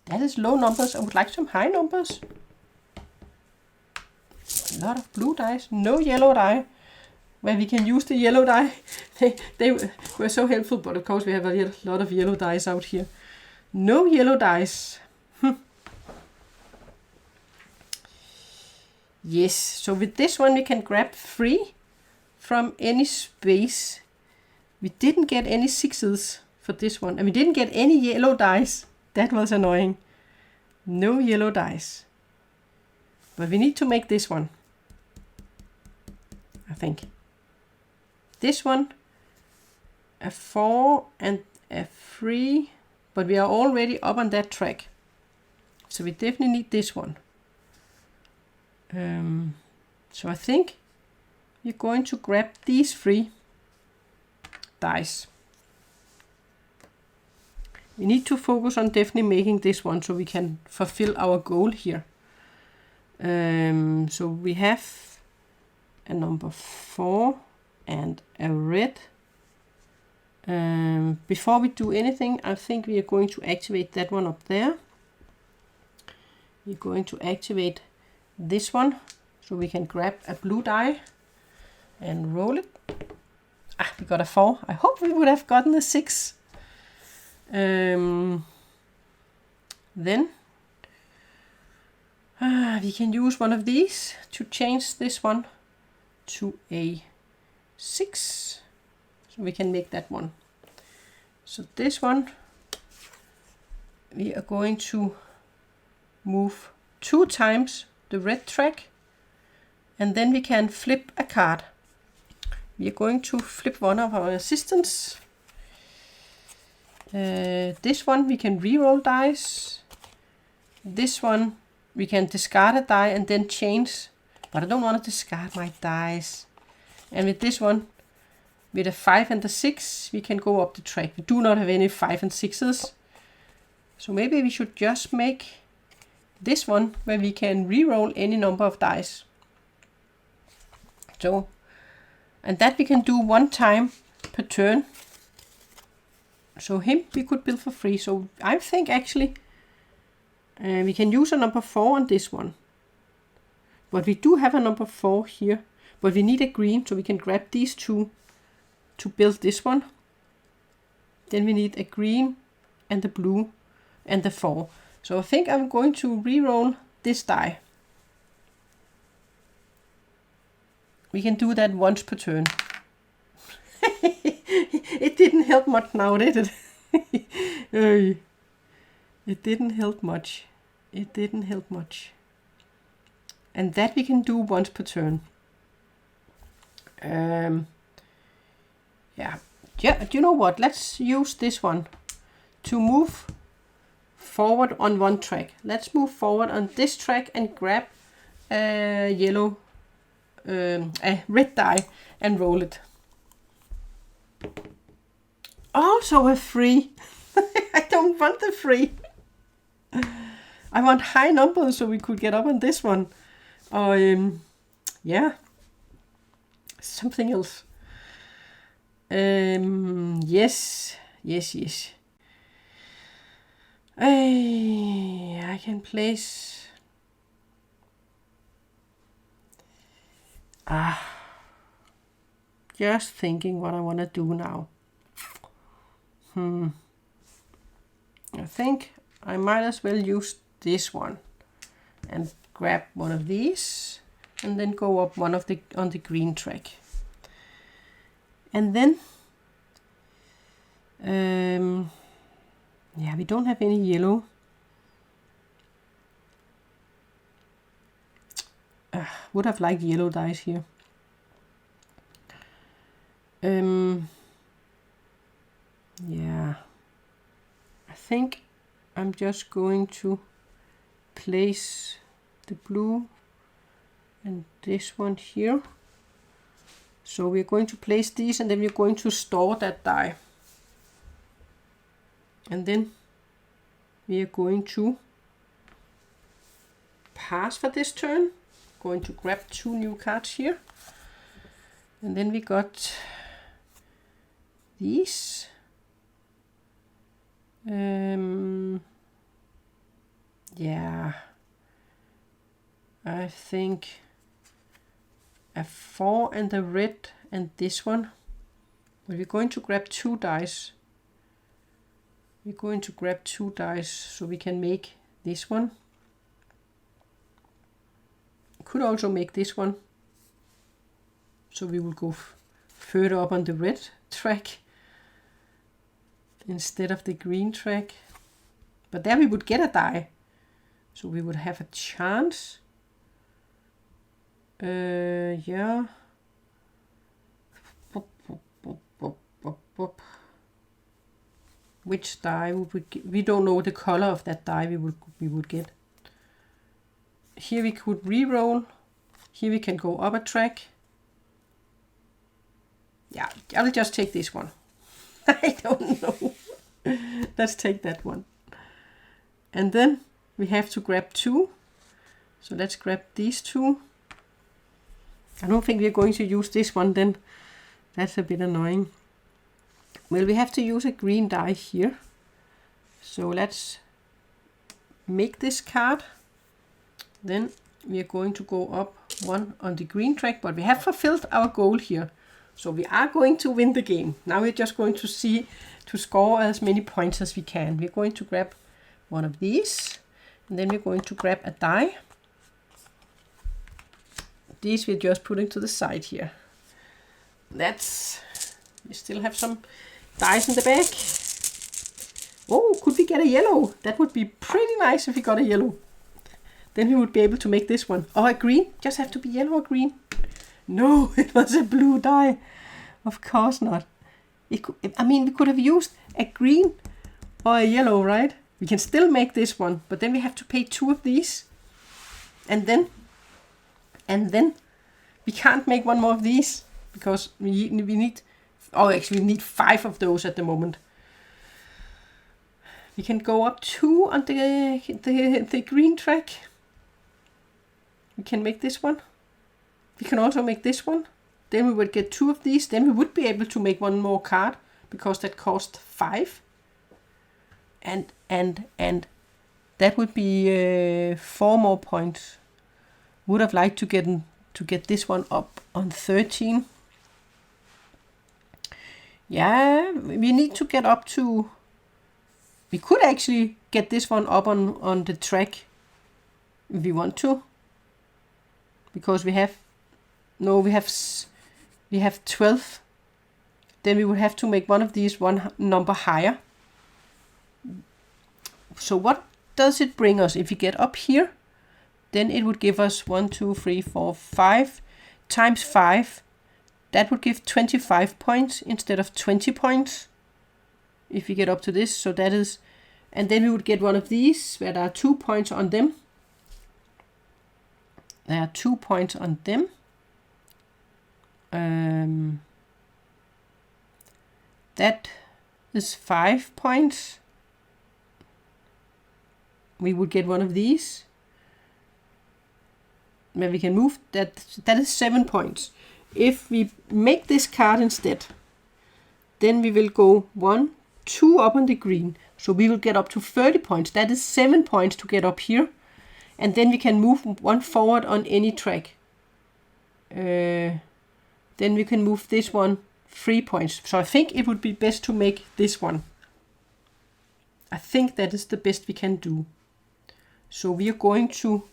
[SPEAKER 1] That is low numbers. I would like some high numbers. A lot of blue dice, no yellow die. Where we can use the yellow die. They were so helpful, but of course we have a lot of yellow dice out here. No yellow dice. Yes, so with this one we can grab 3 from any space. We didn't get any 6s for this one, and we didn't get any yellow dice. That was annoying. No yellow dice. But we need to make this one, I think. This one, a 4 and a 3, but we are already up on that track. So we definitely need this one. So I think we're going to grab these 3 dice. We need to focus on definitely making this one so we can fulfill our goal here. So we have a number 4 and a red. Before we do anything, I think we are going to activate that one up there. We're going to activate this one so we can grab a blue die and roll it. Ah, we got a 4. I hope we would have gotten a 6. Then we can use one of these to change this one to a 6, so we can make that one. So this one we are going to move 2 times the red track, and then we can flip a card. We are going to flip one of our assistants. This one we can re-roll dice. This one we can discard a die and then change, but I don't want to discard my dice. And with this one, with a 5 and a 6, we can go up the track. We do not have any 5 and 6s. So maybe we should just make this one where we can re-roll any number of dice. So, and that we can do 1 time per turn. So him we could build for free. So I think actually we can use a number 4 on this one. But we do have a number 4 here. But we need a green, so we can grab these 2 to build this one. Then we need a green and a blue. and the 4. So I think I'm going to re-roll this die. We can do that once per turn. It didn't help much now, did it? It didn't help much. It didn't help much. And that we can do once per turn. Yeah, do you know what? Let's use this one to move forward on one track. Let's move forward on this track and grab a yellow, a red die and roll it. Also a free. I don't want the free. I want high numbers so we could get up on this one. Or yeah, something else. Yes. I can place. Just thinking what I want to do now. I think I might as well use this one and grab one of these and then go up one of the on the green track. And then yeah, we don't have any yellow. Would have liked yellow dice here. Yeah, I think I'm just going to place the blue and this one here. So we're going to place these and then we're going to store that die. And then we are going to pass for this turn. Going to grab 2 new cards here. And then we got these. Yeah, I think a 4 and a red and this one. But we're going to grab 2 dice. We're going to grab 2 dice so we can make this one. Could also make this one. So we will go further up on the red track instead of the green track. But there we would get a die. So we would have a chance. Yeah. Which die would we get? We don't know the color of that die we would get. Here we could re-roll. Here we can go up a track. Yeah, I will just take this one. I don't know. Let's take that one. And then we have to grab 2. So let's grab these 2. I don't think we're going to use this one then. That's a bit annoying. Well, we have to use a green die here. So let's make this card. Then we are going to go up 1 on the green track, but we have fulfilled our goal here. So we are going to win the game. Now we're just going to see to score as many points as we can. We're going to grab one of these, and then we're going to grab a die. These we're just putting to the side here. We still have some dice in the back. Oh, could we get a yellow? That would be pretty nice if we got a yellow. Then we would be able to make this one. Oh, a green? Just have to be yellow or green? No, it was a blue die. Of course not. We could have used a green or a yellow, right? We can still make this one, but then we have to pay 2 of these. And then we can't make one more of these because we need, actually we need 5 of those at the moment. We can go up 2 on the green track. We can make this one. We can also make this one. Then we would get 2 of these. Then we would be able to make one more card because that cost 5. And that would be 4 more points. Would have liked to get this one up on 13. Yeah, we need to get up to We could actually get this one up on the track if we want to, because we have 12. Then we would have to make one of these one number higher. So what does it bring us if we get up here? Then it would give us 1, 2, 3, 4, 5 times 5. That would give 25 points instead of 20 points if we get up to this. So that is, and then we would get one of these where there are 2 points on them. There are 2 points on them. That is 5 points. We would get one of these where we can move that. That is 7 points. If we make this card instead, then we will go 1, 2 up on the green. So we will get up to 30 points. That is 7 points to get up here. And then we can move one forward on any track. Then we can move this one 3 points. So I think it would be best to make this one. I think that is the best we can do. So we are going to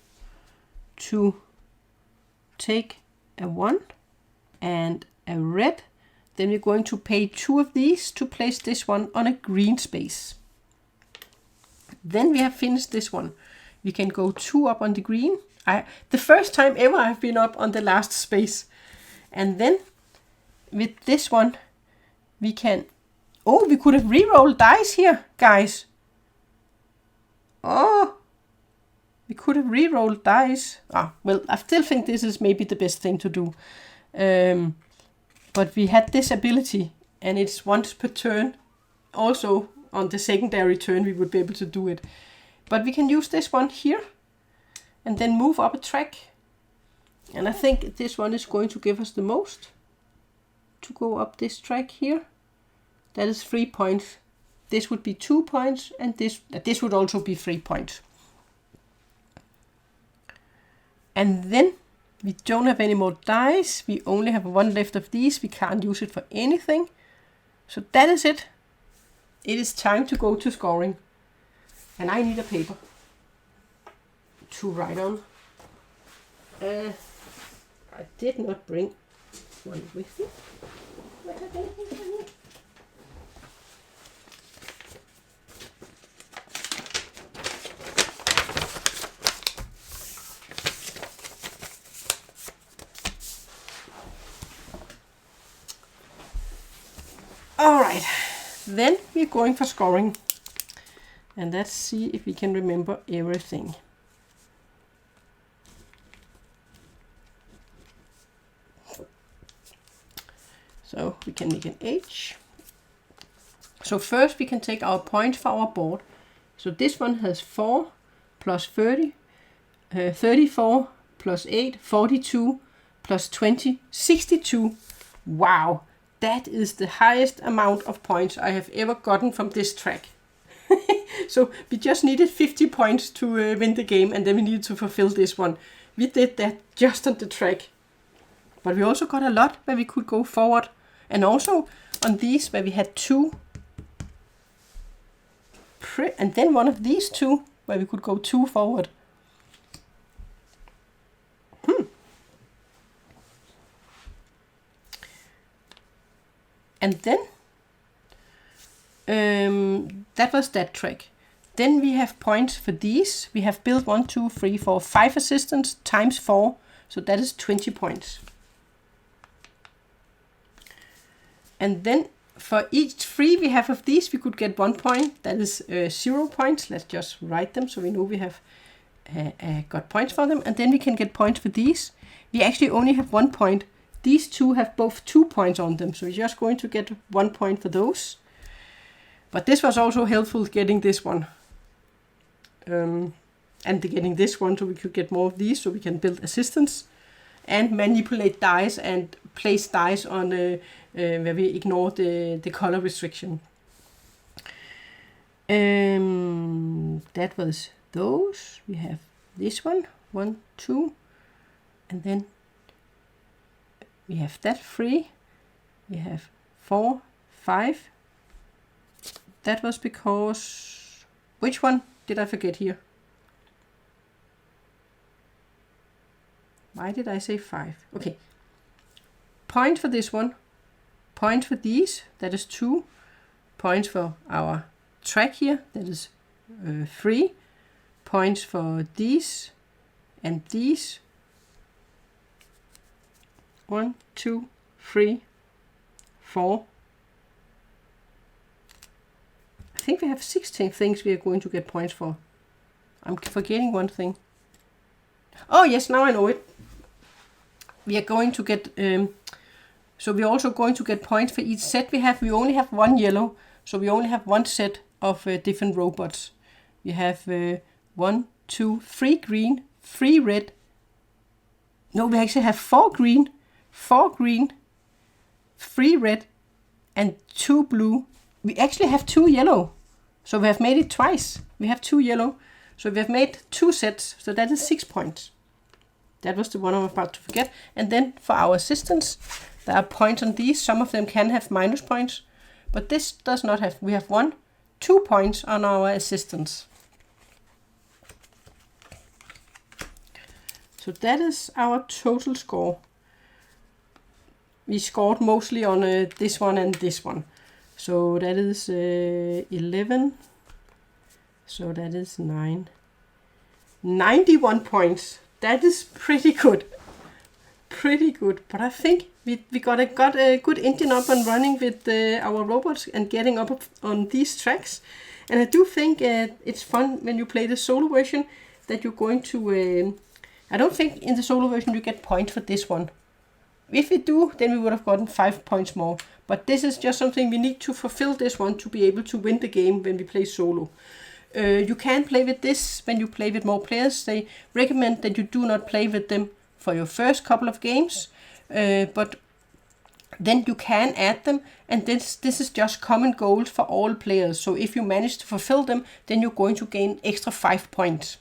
[SPEAKER 1] take a 1 and a red. Then we're going to pay 2 of these to place this one on a green space. Then we have finished this one. We can go 2 up on the green. The first time ever I've been up on the last space. And then with this one, we can... Oh, we could have re-rolled dice here, guys. Oh, we could have re-rolled dice. Well, I still think this is maybe the best thing to do. But we had this ability, and it's once per turn. Also, on the secondary turn, we would be able to do it. But we can use this one here, and then move up a track. And I think this one is going to give us the most. To go up this track here. That is 3 points. This would be 2 points, and this would also be 3 points. And then we don't have any more dice. We only have 1 left of these. We can't use it for anything. So that is it. It is time to go to scoring. And I need a paper to write on. I did not bring one with me. All right, then we're going for scoring. And let's see if we can remember everything. So we can make an H. So first we can take our points for our board. So this one has 4 plus 30, 34 plus 8, 42 plus 20, 62. Wow, that is the highest amount of points I have ever gotten from this track. So we just needed 50 points to win the game, and then we needed to fulfill this one. We did that just on the track. But we also got a lot where we could go forward. And also on these where we had 2. And then one of these 2 where we could go 2 forward. And then that was that track. Then we have points for these. We have built 1, 2, 3, 4, 5 assistants times 4. So that is 20 points. And then for each 3 we have of these, we could get 1 point. That is 0 points. Let's just write them so we know we have got points for them. And then we can get points for these. We actually only have 1 point. These 2 have both 2 points on them. So we're just going to get 1 point for those. But this was also helpful getting this one. And getting this one so we could get more of these so we can build assistants. And manipulate dice and place dice on where we ignore the color restriction. That was those. We have this one, 1, 2, and then we have that 3. We have 4, 5. That was because Which one did I forget here? Why did I say 5? Okay. Point for this one. Point for these, that is 2. Points for our track here, that is 3. Points for these and these. 1, 2, 3, 4. I think we have 16 things we are going to get points for. I'm forgetting one thing. Oh yes, now I know it. We are going to get, so we're also going to get points for each set we have. We only have 1 yellow, so we only have 1 set of different robots. We have 1, 2, 3 green, 3 red. No, we actually have 4 green, 3 red, and 2 blue. We actually have 2 yellow, so we have made it twice. We have 2 yellow, so we have made 2 sets, so that is 6 points. That was the one I'm about to forget. And then for our assistants, there are points on these. Some of them can have minus points, but this does not have. We have 1, 2 points on our assistants. So that is our total score. We scored mostly on this one and this one. So that is 11. So that is 9. 91 points. That is pretty good. Pretty good. But I think we got a good engine up and running with our robots and getting up on these tracks. And I do think it's fun when you play the solo version that you're going to... I don't think in the solo version you get points for this one. If we do, then we would have gotten 5 points more. But this is just something we need to fulfill this one to be able to win the game when we play solo. You can play with this when you play with more players. They recommend that you do not play with them for your first couple of games. But then you can add them, and this is just common goals for all players. So if you manage to fulfill them, then you're going to gain extra 5 points.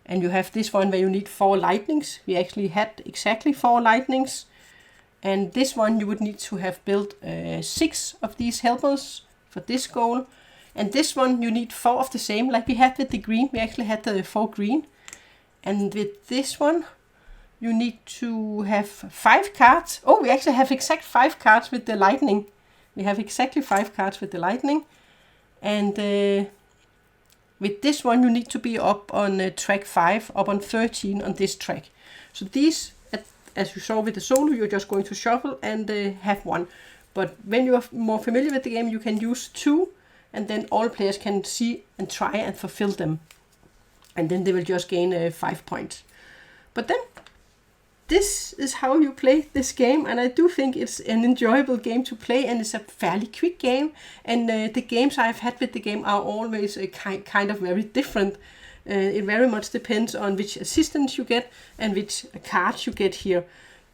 [SPEAKER 1] And you have this one where you need 4 lightnings. We actually had exactly 4 lightnings. And this one you would need to have built 6 of these helpers for this goal. And this one you need 4 of the same, like we had with the green. We actually had the 4 green. And with this one you need to have 5 cards. Oh, we actually have exact 5 cards with the lightning. We have exactly 5 cards with the lightning. And with this one you need to be up on track 5, up on 13 on this track. So these, as you saw with the solo, you're just going to shuffle and have 1. But when you are more familiar with the game, you can use 2, and then all players can see and try and fulfill them. And then they will just gain 5 points. But then, this is how you play this game, and I do think it's an enjoyable game to play, and it's a fairly quick game. And the games I've had with the game are always kind of very different. It very much depends on which assistants you get and which cards you get here.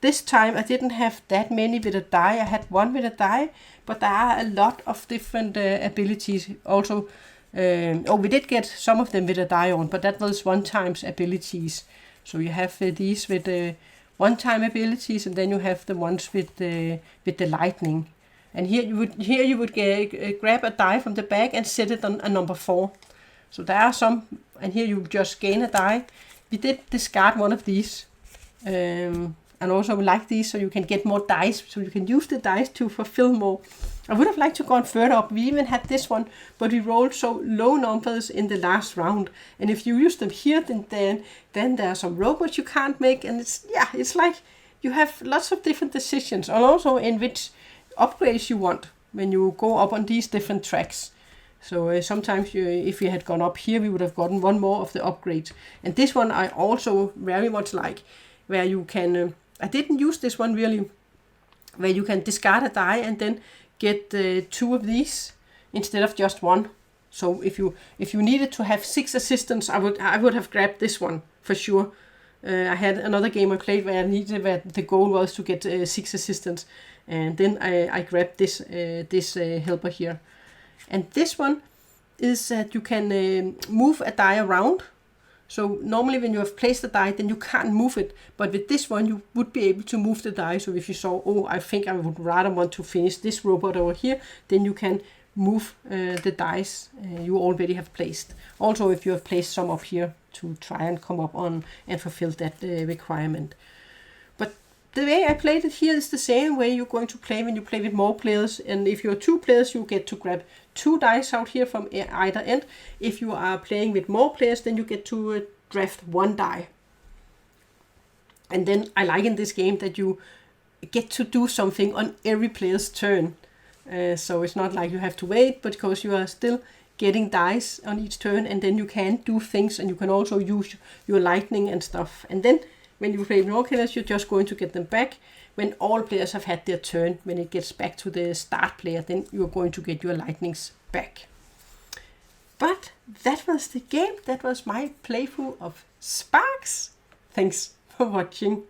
[SPEAKER 1] This time I didn't have that many with a die. I had 1 with a die, but there are a lot of different abilities. Also, we did get some of them with a die on, but that was one-time abilities. So you have these with one-time abilities, and then you have the ones with the lightning. And here you would grab a die from the bag and set it on a number 4. So there are some, and here you just gain a die. We did discard one of these, and also like these, so you can get more dice, so you can use the dice to fulfill more. I would have liked to go further up. We even had this one, but we rolled so low numbers in the last round. And if you use them here, then there are some robots you can't make, and it's like you have lots of different decisions, and also in which upgrades you want when you go up on these different tracks. So sometimes if you had gone up here, we would have gotten 1 more of the upgrades. And this one I also very much like, where you can, I didn't use this one really, where you can discard a die and then get 2 of these instead of just 1. So if you needed to have 6 assistants, I would have grabbed this one for sure. I had another game I played where the goal was to get 6 assistants, and then I grabbed this helper here. And this one is that you can move a die around. So normally when you have placed a die, then you can't move it. But with this one, you would be able to move the die. So if you saw, I think I would rather want to finish this robot over here, then you can move the dice you already have placed. Also, if you have placed some up here to try and come up on and fulfill that requirement. But the way I played it here is the same way you're going to play when you play with more players. And if you're 2 players, you get to grab 2 dice out here from either end. If you are playing with more players, then you get to draft 1 die. And then I like in this game that you get to do something on every player's turn. So it's not like you have to wait, but because you are still getting dice on each turn, and then you can do things, and you can also use your lightning and stuff. And then when you play with more players, you're just going to get them back when all players have had their turn. When it gets back to the start player, then you're going to get your lightnings back. But that was the game. That was my playthrough of Sparks. Thanks for watching.